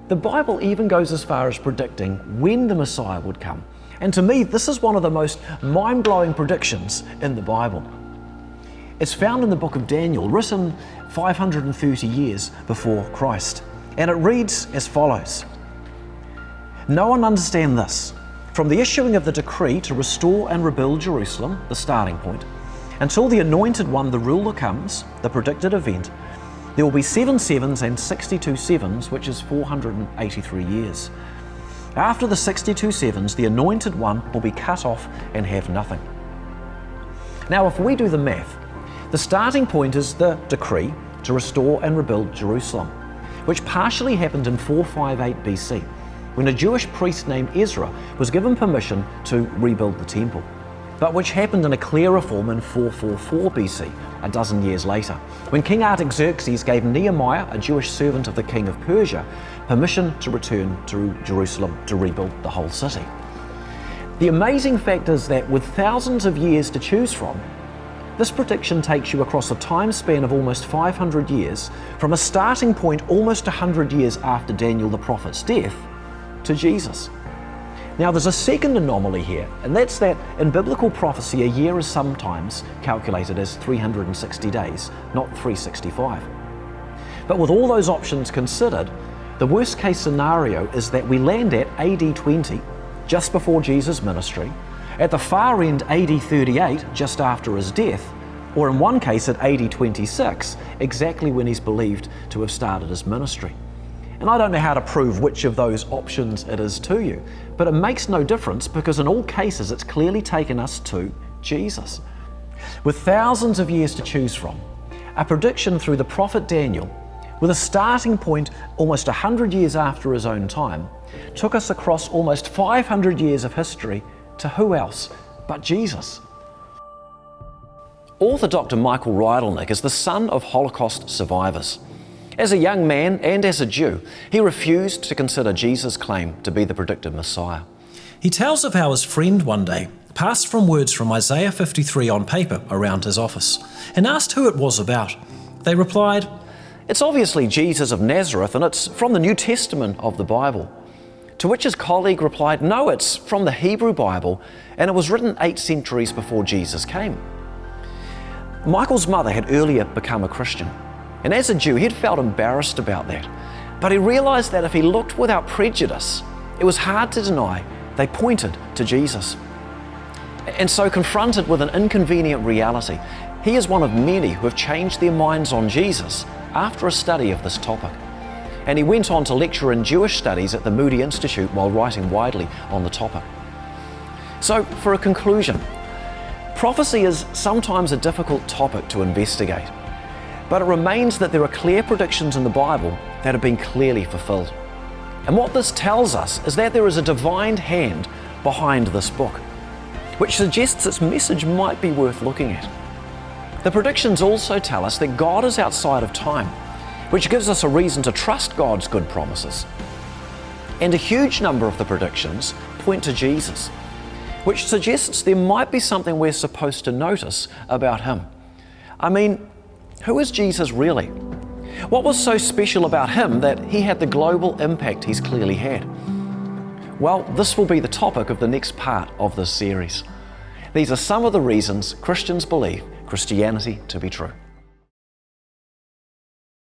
The Bible even goes as far as predicting when the Messiah would come. And to me, this is one of the most mind-blowing predictions in the Bible. It's found in the book of Daniel, written 530 years before Christ. And it reads as follows: "No one understand this. From the issuing of the decree to restore and rebuild Jerusalem, the starting point, until the Anointed One, the ruler, comes, the predicted event, there will be 7 sevens and 62 sevens, which is 483 years. After the 62 sevens, the Anointed One will be cut off and have nothing." Now, if we do the math, the starting point is the decree to restore and rebuild Jerusalem, which partially happened in 458 BC, when a Jewish priest named Ezra was given permission to rebuild the temple, but which happened in a clearer form in 444 BC, a dozen years later, when King Artaxerxes gave Nehemiah, a Jewish servant of the king of Persia, permission to return to Jerusalem to rebuild the whole city. The amazing fact is that with thousands of years to choose from, this prediction takes you across a time span of almost 500 years, from a starting point almost 100 years after Daniel the prophet's death, to Jesus. Now, there's a second anomaly here, and that's that in biblical prophecy, a year is sometimes calculated as 360 days, not 365. But with all those options considered, the worst case scenario is that we land at AD 20, just before Jesus' ministry, at the far end AD 38, just after his death, or in one case at AD 26, exactly when he's believed to have started his ministry. And I don't know how to prove which of those options it is to you, but it makes no difference because in all cases it's clearly taken us to Jesus. With thousands of years to choose from, a prediction through the prophet Daniel, with a starting point almost 100 years after his own time, took us across almost 500 years of history to who else but Jesus? Author Dr. Michael Rydelnik is the son of Holocaust survivors. As a young man and as a Jew, he refused to consider Jesus' claim to be the predicted Messiah. He tells of how his friend one day passed from words from Isaiah 53 on paper around his office and asked who it was about. They replied, "It's obviously Jesus of Nazareth, and it's from the New Testament of the Bible." To which his colleague replied, "No, it's from the Hebrew Bible, and it was written 8 centuries before Jesus came." Michael's mother had earlier become a Christian, and as a Jew, he'd felt embarrassed about that. But he realized that if he looked without prejudice, it was hard to deny they pointed to Jesus. And so, confronted with an inconvenient reality, he is one of many who have changed their minds on Jesus after a study of this topic. And he went on to lecture in Jewish studies at the Moody Institute while writing widely on the topic. So, for a conclusion, prophecy is sometimes a difficult topic to investigate, but it remains that there are clear predictions in the Bible that have been clearly fulfilled. And what this tells us is that there is a divine hand behind this book, which suggests its message might be worth looking at. The predictions also tell us that God is outside of time, which gives us a reason to trust God's good promises. And a huge number of the predictions point to Jesus, which suggests there might be something we're supposed to notice about him. I mean, who is Jesus really? What was so special about him that he had the global impact he's clearly had? Well, this will be the topic of the next part of this series. These are some of the reasons Christians believe Christianity to be true.